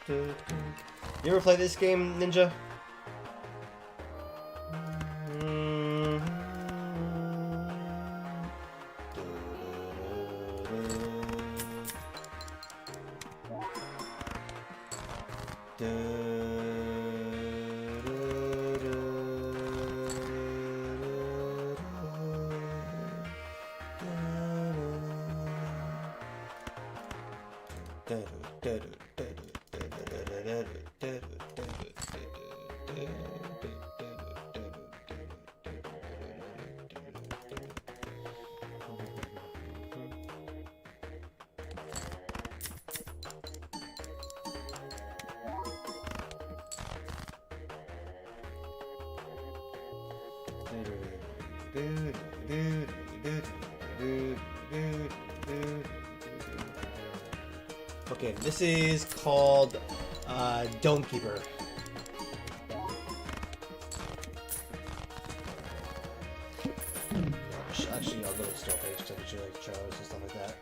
You ever play this game, Ninja? Okay, this is called Dome Keeper. Actually, I'll go to the store page to show like trailers and stuff like that.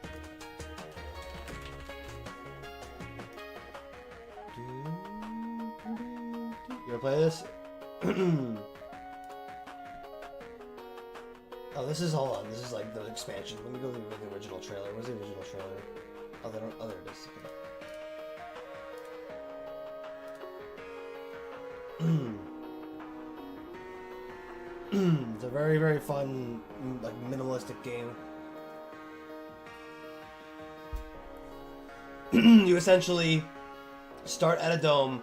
You ever play this? Oh, this is, hold on, this is like the expansion. Let me go to the original trailer. Where's the original trailer? Oh, they don't, oh, there it is. Okay. It's a very, very fun, like, minimalistic game. You essentially start at a dome,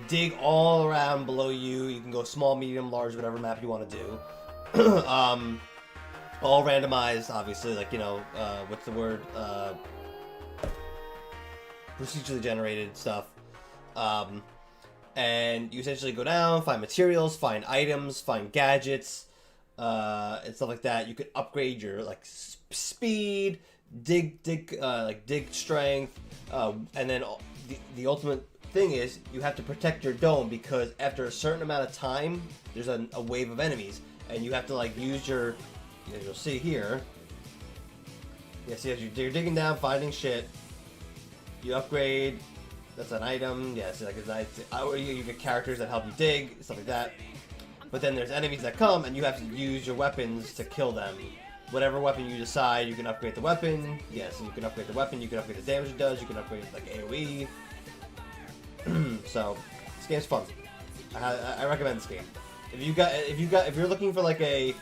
dig all around below you. You can go small, medium, large, whatever map you want to do. All randomized, obviously, like, you know, what's the word? Procedurally generated stuff. And you essentially go down, find materials, find items, find gadgets, and stuff like that. You could upgrade your, like, speed, dig strength, and then the ultimate thing is you have to protect your dome, because after a certain amount of time, there's a wave of enemies. And you have to, like, use your, as you'll see here. Yeah, see, as you're digging down, finding shit. You upgrade. That's an item. Yeah, see, like, you get characters that help you dig, stuff like that. But then there's enemies that come, and you have to use your weapons to kill them. Whatever weapon you decide, you can upgrade the weapon. Yeah, so you can upgrade the weapon. You can upgrade the damage it does. You can upgrade, like, AOE. So, this game's fun. I recommend this game. If you're looking for like a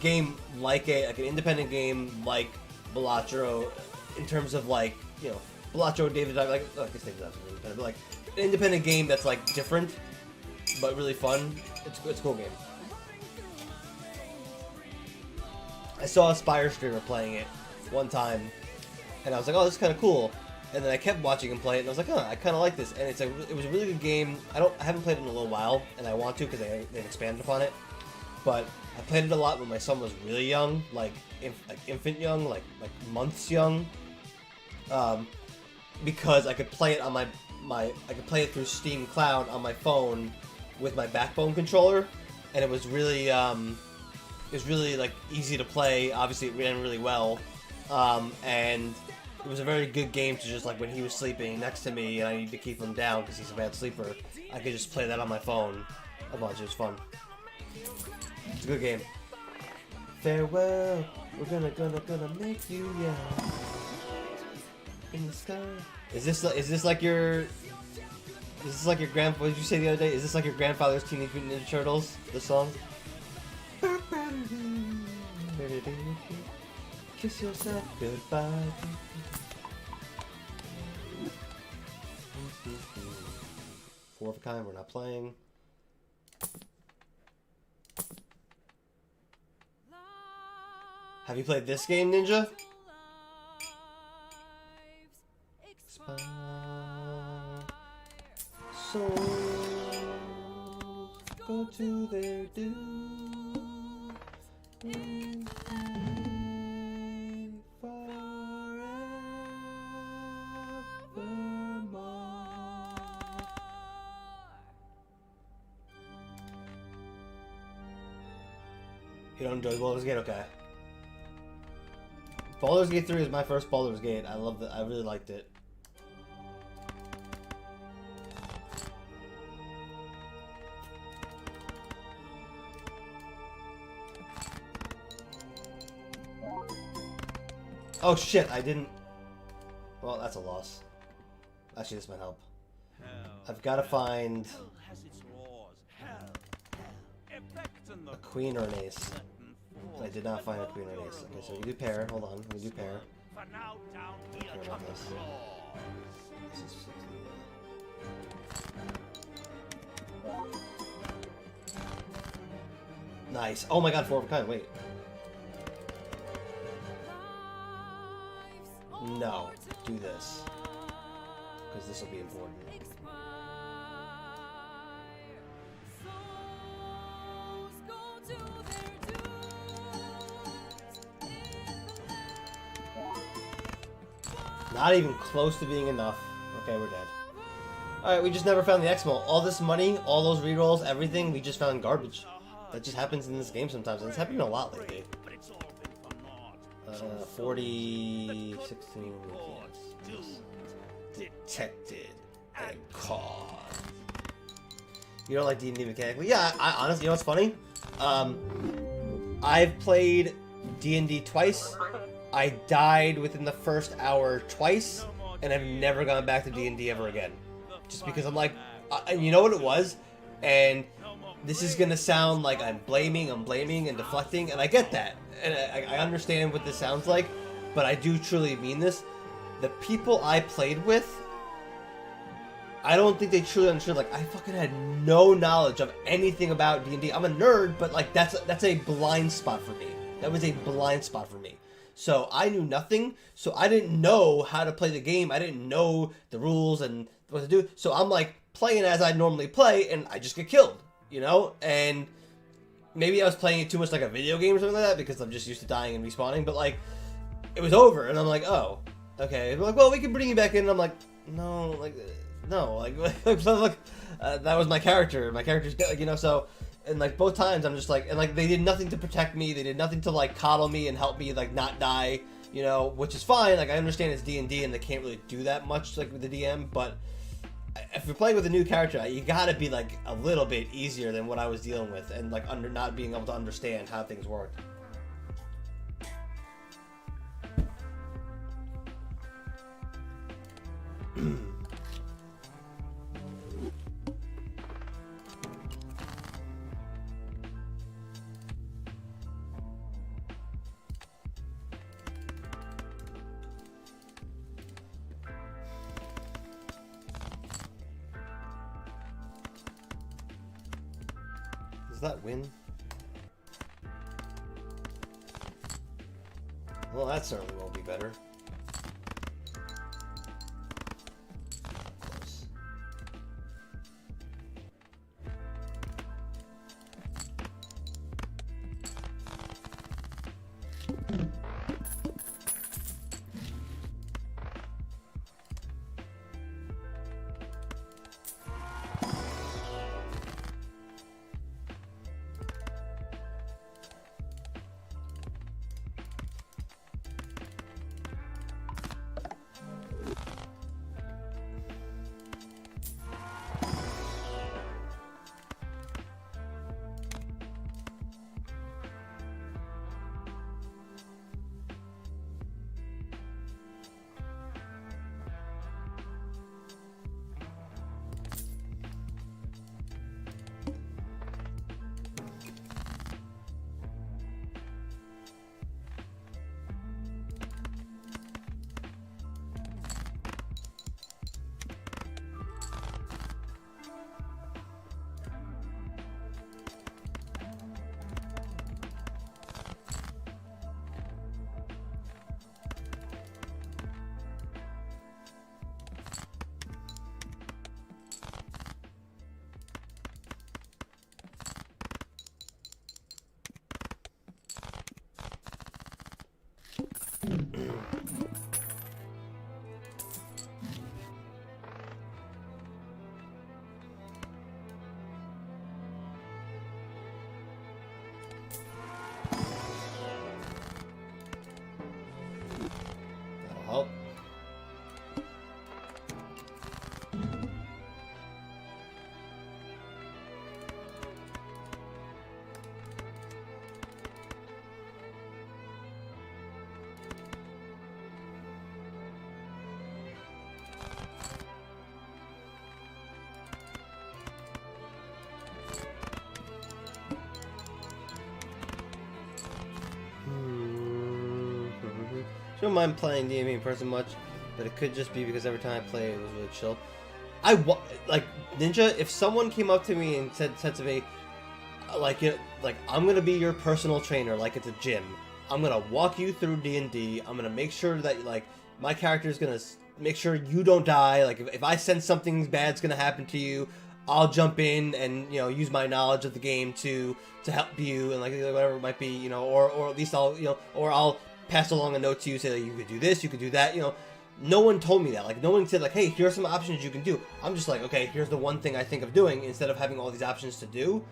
game like an independent game like Balatro, in terms of, like, you know, Balatro, David, like, oh, I guess David Dive's really independent, but like an independent game that's like different but really fun, it's a cool game. I saw a Spire streamer playing it one time, and I was like, oh, this is kind of cool. And then I kept watching him play it, and I was like, huh, I kind of like this. And it was a really good game. I haven't played it in a little while, and I want to because they've expanded upon it. But I played it a lot when my son was really young, like infant young, like months young. Because I could play it on I could play it through Steam Cloud on my phone with my Backbone controller, and it was really like easy to play. Obviously, it ran really well, and it was a very good game to just, like, when he was sleeping next to me and I need to keep him down because he's a bad sleeper, I could just play that on my phone a bunch. It was fun. It's a good game. Farewell, we're gonna make you young in the sky. Is this like your grand? What did you say the other day? Is this like your grandfather's Teenage Mutant Ninja Turtles? The song. Kiss yourself goodbye. Four of a kind, we're not playing. Have you played this game, Ninja? Souls go to their doom. You don't enjoy Baldur's Gate? Okay. Baldur's Gate 3 is my first Baldur's Gate. I loved it. I really liked it. Oh shit, I didn't... Well, that's a loss. Actually, this might help. I've got to find a queen or an ace. I did not find a queen or an ace. Okay, so we do pair. Hold on, we do pair. Don't care about this. This is... Nice. Oh my god, 4 of a kind. Wait. No. Do this. Because this will be important. Not even close to being enough. Okay, we're dead. Alright, we just never found the Exmo. All this money, all those rerolls, everything, we just found garbage. That just happens in this game sometimes, and it's happening a lot lately. 40, 16, yes. Detected and caught. You don't like D&D mechanically? Yeah, I honestly, you know what's funny? I've played D&D twice. I died within the first hour twice, and I've never gone back to D&D ever again. Just because I'm like, and you know what it was? And this is gonna sound like I'm blaming and deflecting, and I get that. And I understand what this sounds like, but I do truly mean this. The people I played with, I don't think they truly understood. Like, I fucking had no knowledge of anything about D&D. I'm a nerd, but like that's a blind spot for me. That was a blind spot for me. So I knew nothing. So I didn't know how to play the game. I didn't know the rules and what to do. So I'm like playing as I normally play, and I just get killed, you know? And maybe I was playing it too much like a video game or something like that because I'm just used to dying and respawning. But like, it was over, and I'm like, oh, okay. They're like, well, we can bring you back in. And I'm like, no, like, no, like, that was my character. My character's dead, you know. So, and like both times, I'm just like, and like they did nothing to protect me. They did nothing to like coddle me and help me like not die, you know, which is fine. Like I understand it's D&D and they can't really do that much like with the DM, but if you're playing with a new character, you gotta be like a little bit easier than what I was dealing with, and like under not being able to understand how things worked. Does that win? Well, that certainly won't be better. Close. don't mind playing D&D in person much, but it could just be because every time I play, it was really chill. Like Ninja. If someone came up to me and said to me, like, you know, like, I'm gonna be your personal trainer, like it's a gym. I'm gonna walk you through D&D. I'm gonna make sure that, like, my character is gonna make sure you don't die. Like, if I sense something bad's gonna happen to you, I'll jump in and, you know, use my knowledge of the game to help you, and like whatever it might be, you know, or at least I'll, you know, or I'll pass along a note to you, say that you could do this, you could do that, you know. No one told me that. Like, no one said, like, hey, here's some options you can do. I'm just like, okay, here's the one thing I think of doing, instead of having all these options to do.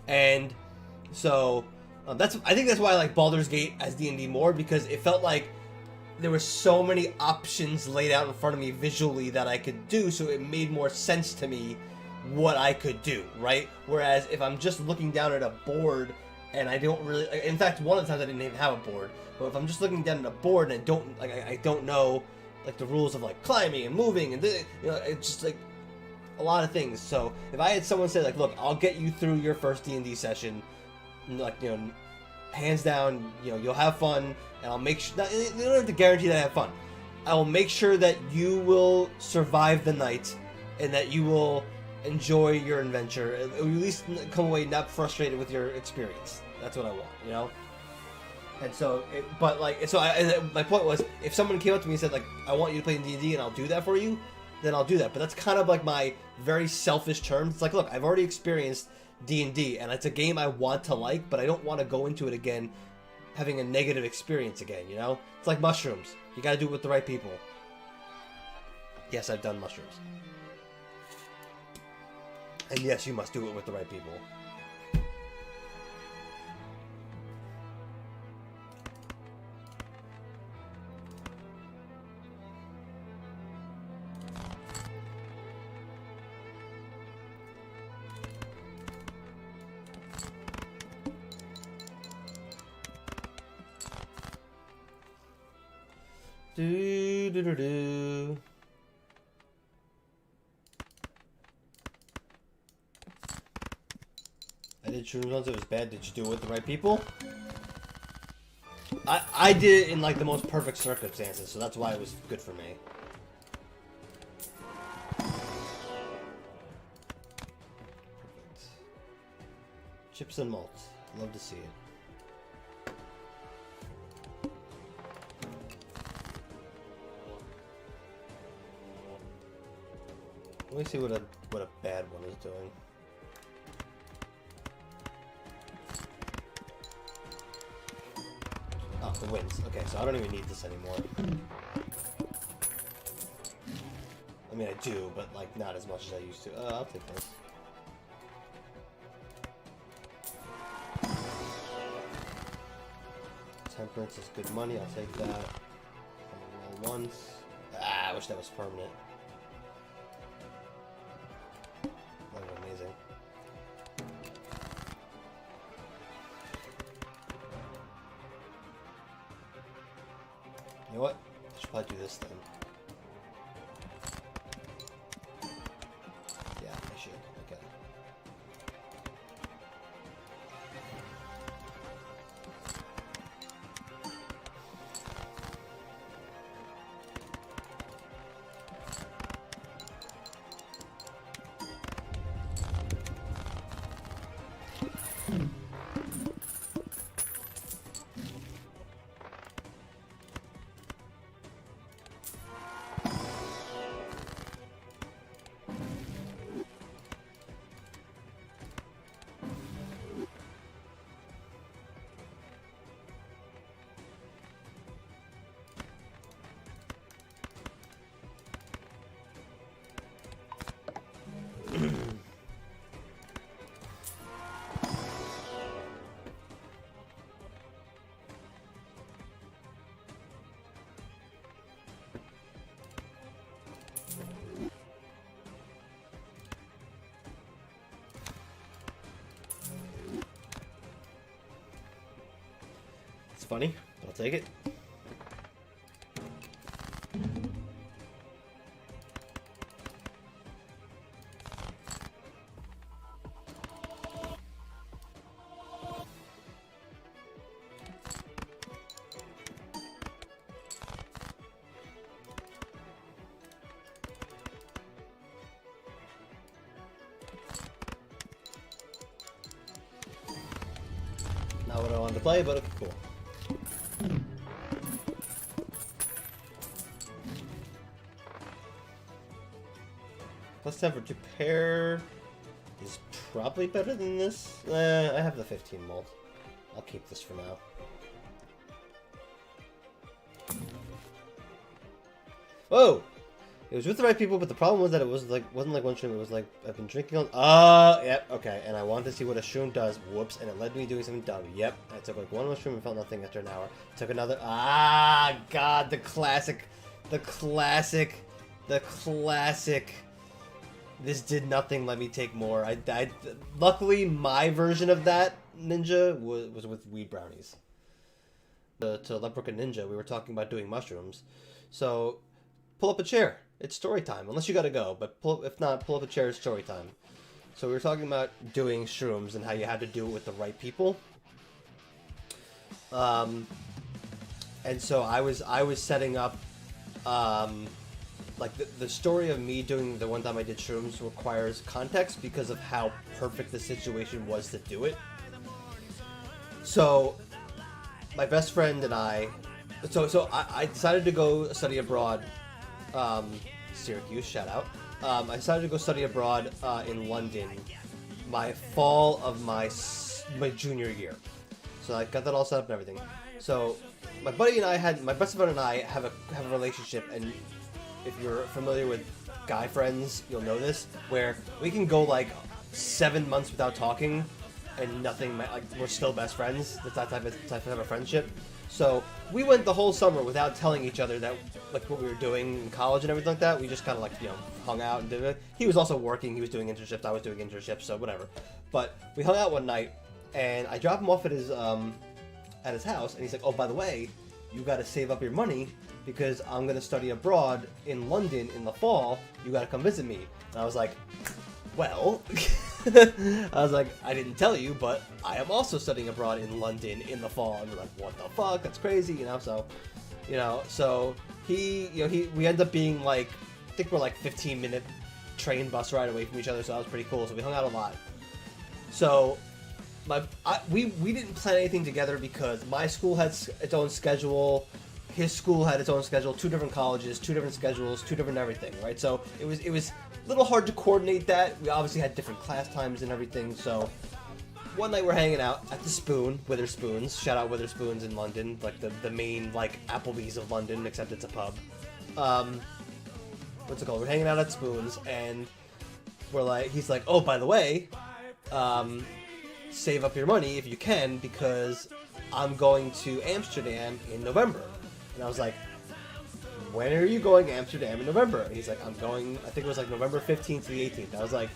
And so I think that's why I like Baldur's Gate as D&D more, because it felt like there were so many options laid out in front of me visually that I could do, so it made more sense to me what I could do, right? Whereas if I'm just looking down at a board and I don't really, in fact, one of the times I didn't even have a board, but if I'm just looking down at a board and I don't know, like, the rules of, like, climbing and moving and, you know, it's just, like, a lot of things. So if I had someone say, like, look, I'll get you through your first D&D session, like, you know, hands down, you know, you'll have fun, and I'll make sure, you don't have to guarantee that I have fun. I will make sure that you will survive the night and that you will enjoy your adventure, or at least come away not frustrated with your experience. That's what I want, you know? And so, my point was, if someone came up to me and said, like, I want you to play in D&D and I'll do that for you, then I'll do that. But that's kind of like my very selfish terms. It's like, look, I've already experienced D&D, and it's a game I want to like, but I don't want to go into it again having a negative experience again, you know? It's like mushrooms. You gotta do it with the right people. Yes, I've done mushrooms. And yes, you must do it with the right people. Do. I did shrooms once, it was bad. Did you do it with the right people? I did it in, like, the most perfect circumstances, so that's why it was good for me. Perfect. Chips and malt. Love to see it. Let me see what a bad one is doing. Oh, the wins. Okay, so I don't even need this anymore. I mean, I do, but, like, not as much as I used to. I'll take this. Temperance is good money. I'll take that. I'm gonna roll once. I wish that was permanent. That would be amazing. You know what? I should probably do this then. Yeah, I should. Okay. It's funny, but I'll take it. what I wanted to play, but cool. Plus 10 for 2 pair is probably better than this. I have the 15 mult. I'll keep this for now. Whoa! It was with the right people, but the problem was that it was wasn't like one shroom. It was like I've been drinking on. Yep, okay. And I wanted to see what a shroom does. Whoops! And it led me doing something dumb. Yep. I took like one mushroom and felt nothing after an hour. Took another. God, the classic. This did nothing. Let me take more. I died. Luckily, my version of that ninja was with weed brownies. To Leprechaun and Ninja, we were talking about doing mushrooms. So, pull up a chair. It's story time. Unless you gotta go, but if not, pull up a chair. It's story time. So we were talking about doing shrooms and how you had to do it with the right people. And so I was setting up, like the story of me doing the one time I did shrooms requires context because of how perfect the situation was to do it. So my best friend and I decided to go study abroad. Syracuse, shout out. I decided to go study abroad in London my fall of my junior year. So I got that all set up and everything. So my best friend and I have a relationship, and if you're familiar with guy friends, you'll know this, where we can go like 7 months without talking and nothing, like we're still best friends. That's that type of a friendship. So we went the whole summer without telling each other that, like, what we were doing in college and everything like that. We just kind of like, hung out and did it. He was also working. He was doing internships. I was doing internships. So whatever. But we hung out one night, and I dropped him off at his house, and he's like, "Oh, by the way, you got to save up your money because I'm gonna study abroad in London in the fall. You got to come visit me." And I was like, "Well." I didn't tell you, but I am also studying abroad in London in the fall. And we're like, what the fuck? That's crazy, So, so we end up being like, I think we're like 15-minute train bus ride away from each other. So that was pretty cool. So we hung out a lot. So we didn't plan anything together because my school had its own schedule. His school had its own schedule. 2 different colleges, 2 different schedules, 2 different everything, right? So it was a little hard to coordinate that. We obviously had different class times and everything. So one night we're hanging out at the Spoon, Witherspoons. Shout out Witherspoons in London, like the main like Applebee's of London, except it's a pub. What's it called? We're hanging out at Spoons, and he's like, "Oh, by the way, save up your money if you can because I'm going to Amsterdam in November." And I was like, "When are you going to Amsterdam in November?" And he's like, "I'm going," I think it was like November 15th to the 18th. I was like,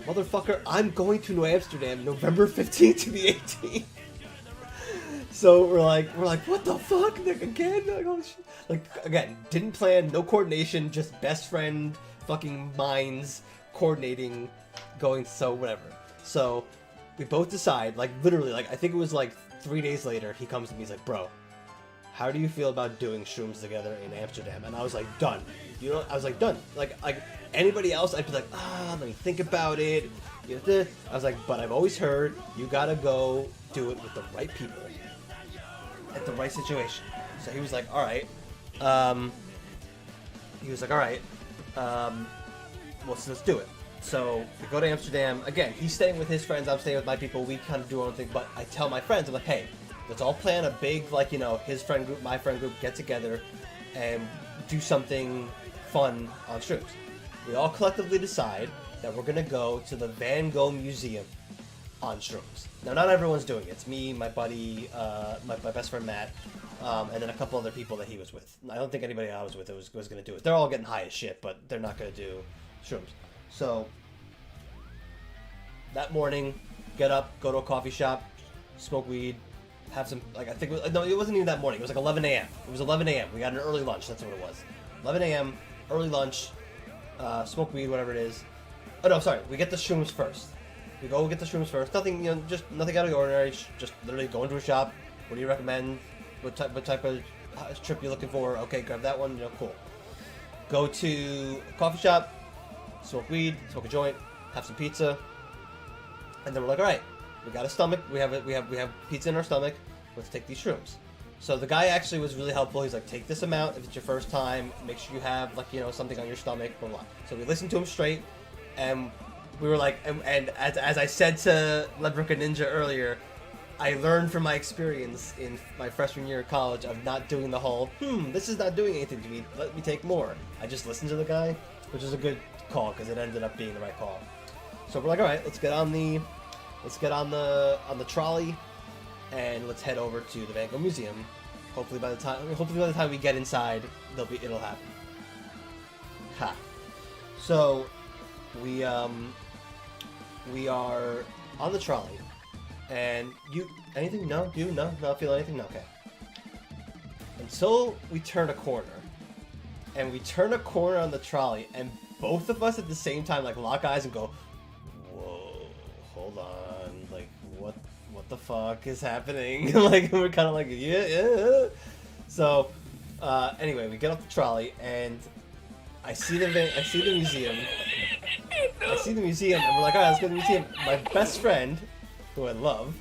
"Motherfucker, I'm going to Amsterdam November 15th to the 18th." So we're like, what the fuck? Like, again? Like, oh, shit. Like, again, didn't plan, no coordination, just best friend fucking minds coordinating, going, so whatever. So we both decide, like, literally, like, I think it was like 3 days later, he comes to me, he's like, "Bro, how do you feel about doing shrooms together in Amsterdam?" And I was like, done. I was like, done. Like anybody else, I'd be like, let me think about it. I was like, but I've always heard you gotta go do it with the right people at the right situation. So he was like, all right. Well, so let's do it. So we go to Amsterdam. Again, he's staying with his friends. I'm staying with my people. We kind of do our own thing. But I tell my friends, I'm like, hey, let's all plan a big, like, his friend group, my friend group, get together and do something fun on shrooms. We all collectively decide that we're going to go to the Van Gogh Museum on shrooms. Now, not everyone's doing it. It's me, my buddy, my best friend Matt, and then a couple other people that he was with. I don't think anybody I was with was going to do it. They're all getting high as shit, but they're not going to do shrooms. So, that morning, get up, go to a coffee shop, smoke weed, have some, like, I think, no, it wasn't even that morning. It was like 11 a.m. It was 11 a.m. We got an early lunch. That's what it was. 11 a.m., early lunch, smoke weed, whatever it is. Oh, no, sorry. We get the shrooms first. We go get the shrooms first. Nothing, just nothing out of the ordinary. Just literally go into a shop. What do you recommend? What type of trip you looking for? Okay, grab that one. Cool. Go to a coffee shop, smoke weed, smoke a joint, have some pizza. And then we're like, all right, we got a stomach. We have pizza in our stomach. Let's take these shrooms. So the guy actually was really helpful. He's like, take this amount if it's your first time. Make sure you have like, you know, something on your stomach, blah blah. So we listened to him straight, and we were like, and as I said to Leprechaun Ninja earlier, I learned from my experience in my freshman year of college of not doing the whole, this is not doing anything to me, let me take more. I just listened to the guy, which was a good call because it ended up being the right call. So we're like, all right, let's get on the trolley, and let's head over to the Van Gogh Museum. Hopefully by the time we get inside, it'll happen. Ha. So we are on the trolley, and anything? No, you no, not feel anything? No, okay. Until we turn a corner, and we turn a corner on the trolley, and both of us at the same time like lock eyes and go, whoa, hold on, like what the fuck is happening? Like we're kind of like yeah. So anyway, we get off the trolley, and I see the museum. I see the museum, and we're like, all right, let's go to the museum. My best friend, who I love,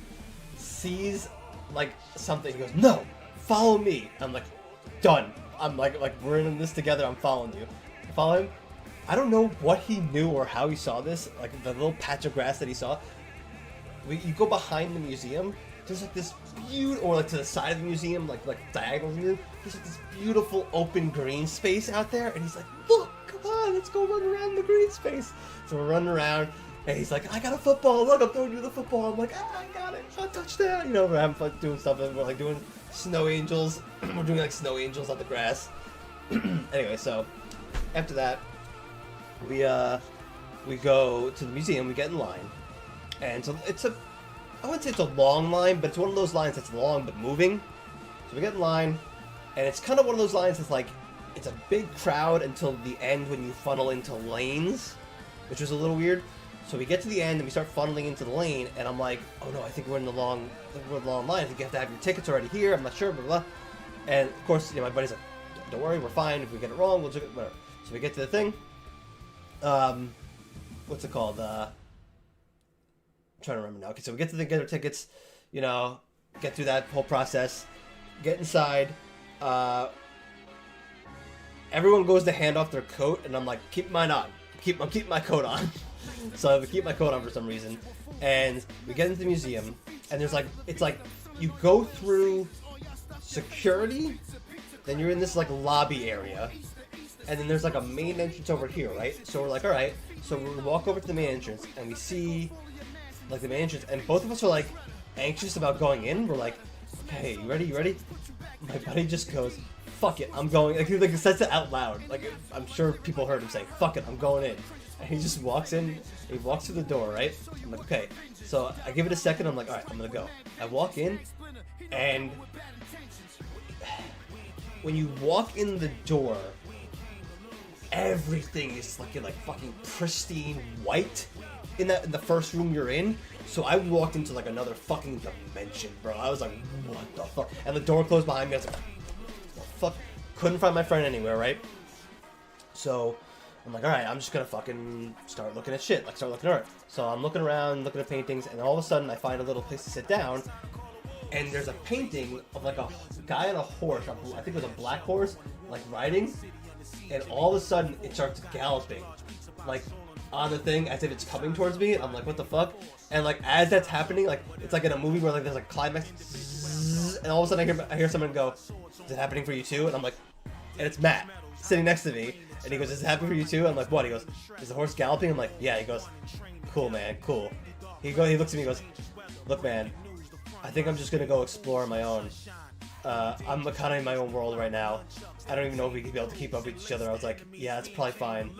sees like something. He goes, no, follow me. I'm like, done. I'm like we're in this together. I'm following you. I follow him. I don't know what he knew or how he saw this. Like the little patch of grass that he saw. You go behind the museum. There's like this beautiful, or like to the side of the museum, like diagonal. There's like this beautiful open green space out there, and he's like, look, come on, let's go run around the green space. So we're running around, and he's like, I got a football. Look, I'm throwing you the football. I'm like, I got it. A touchdown. You know, we're having fun doing stuff, and we're like doing snow angels. We're doing like snow angels on the grass. Anyway, so after that, we go to the museum. We get in line, and so I wouldn't say it's a long line, but it's one of those lines that's long but moving. So we get in line, and it's kind of one of those lines that's like, it's a big crowd until the end when you funnel into lanes, which was a little weird. So we get to the end and we start funneling into the lane, and I'm like, oh no, I think we're in the long line. I think you have to have your tickets already here. I'm not sure, blah blah. And of course, you know, my buddy's like, don't worry, we're fine. If we get it wrong, we'll do it. Whatever. So we get to the thing. What's it called? I'm trying to remember now. Okay, so we get our tickets. You know, get through that whole process. Get inside. Everyone goes to hand off their coat, and I'm like, keep mine on. I'm keeping my coat on. So I keep my coat on for some reason, and we get into the museum, and there's like, it's like you go through security, then you're in this like lobby area, and then there's like a main entrance over here, right? So we're like, all right. So we walk over to the main entrance, and we see like the main entrance, and both of us are like anxious about going in. We're like, hey, you ready? You ready? My buddy just goes, fuck it, I'm going. Like he like says it out loud. Like I'm sure people heard him say, fuck it, I'm going in. And he just walks in. He walks through the door, right? I'm like, okay. So I give it a second. I'm like, all right, I'm gonna go. I walk in, and when you walk in the door, everything is like fucking pristine white in the first room you're in. So I walked into like another fucking dimension, bro. I was like, what the fuck? And the door closed behind me. I was like, what the fuck? Couldn't find my friend anywhere, right? So I'm like, all right, I'm just gonna fucking start looking at shit. Like, start looking at art. So I'm looking around, looking at paintings, and all of a sudden I find a little place to sit down, and there's a painting of like a guy on a horse. I think it was a black horse, like riding, and all of a sudden it starts galloping, like on the thing as if it's coming towards me. I'm like, what the fuck? And like as that's happening, like it's like in a movie where like there's like climax, and all of a sudden I hear someone go, "Is it happening for you too?" And I'm like, and it's Matt sitting next to me. And he goes, is it happening for you too? I'm like, what? He goes, is the horse galloping? I'm like, yeah. He goes, cool, man, cool. He looks at me and goes, look, man, I think I'm just going to go explore on my own. I'm kind of in my own world right now. I don't even know if we could be able to keep up with each other. I was like, yeah, that's probably fine.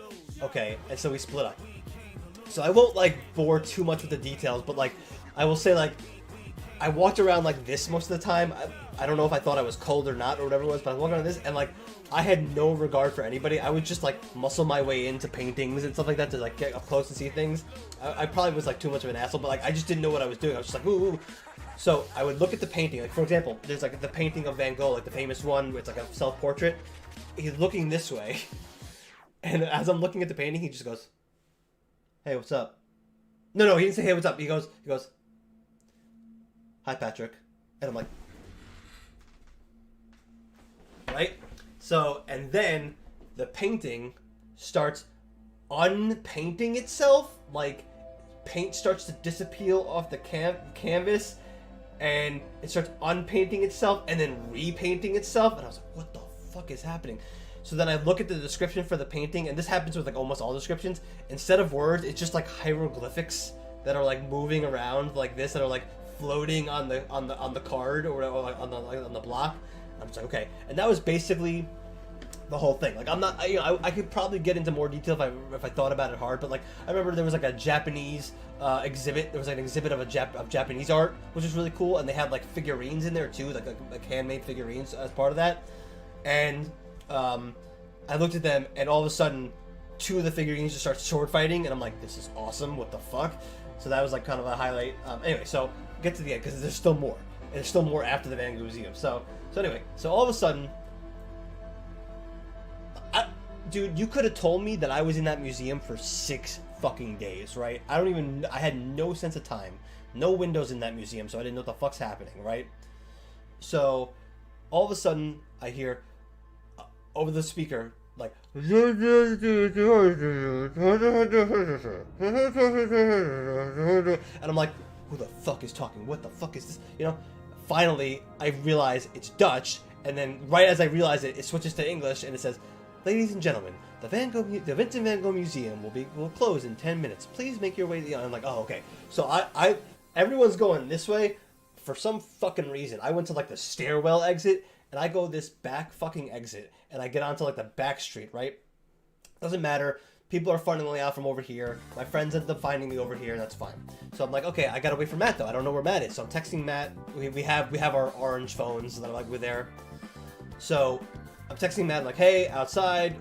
Okay, and so we split up. So I won't, like, bore too much with the details, but, like, I will say, like, I walked around like this most of the time. I don't know if I thought I was cold or not or whatever it was, but I was walking around this, and like I had no regard for anybody. I would just like muscle my way into paintings and stuff like that to like get up close and see things. I probably was like too much of an asshole, but like I just didn't know what I was doing. I was just like, ooh, ooh. So I would look at the painting. Like for example, there's like the painting of Van Gogh, like the famous one where it's like a self-portrait. He's looking this way, and as I'm looking at the painting, he just goes, "Hey, what's up?" No, he didn't say, "Hey, what's up?" He goes, hi Patrick. And I'm like, right? So, and then the painting starts unpainting itself, like paint starts to disappear off the canvas, and it starts unpainting itself and then repainting itself, and I was like, what the fuck is happening? So then I look at the description for the painting, and this happens with like almost all descriptions. Instead of words, it's just like hieroglyphics that are like moving around like this, that are like floating on the card or like on the block. I'm just like, okay, and that was basically the whole thing. Like, I'm not, I could probably get into more detail if I thought about it hard, but like I remember there was like a Japanese exhibit. There was like an exhibit of Japanese art, which was really cool, and they had like figurines in there too, like handmade figurines as part of that. And I looked at them, and all of a sudden, two of the figurines just start sword fighting, and I'm like, this is awesome. What the fuck? So that was like kind of a highlight. Anyway, so get to the end because there's still more. And there's still more after the Van Gogh Museum. So anyway, so all of a sudden, dude, you could have told me that I was in that museum for 6 fucking days, right? I had no sense of time, no windows in that museum, so I didn't know what the fuck's happening, right? So all of a sudden, I hear over the speaker, like, and I'm like, who the fuck is talking? What the fuck is this? You know, finally, I realize it's Dutch, and then right as I realize it, it switches to English, and it says, ladies and gentlemen, the Vincent Van Gogh Museum will close in 10 minutes. Please make your way to the... I'm like, oh, okay. So everyone's going this way for some fucking reason. I went to like the stairwell exit, and I go this back fucking exit, and I get onto like the back street, right? Doesn't matter. People are funneling out from over here. My friends ended up finding me over here, and that's fine. So I'm like, okay, I gotta wait for Matt though. I don't know where Matt is, so I'm texting Matt. We have our orange phones that are like we're there. So I'm texting Matt like, hey, outside,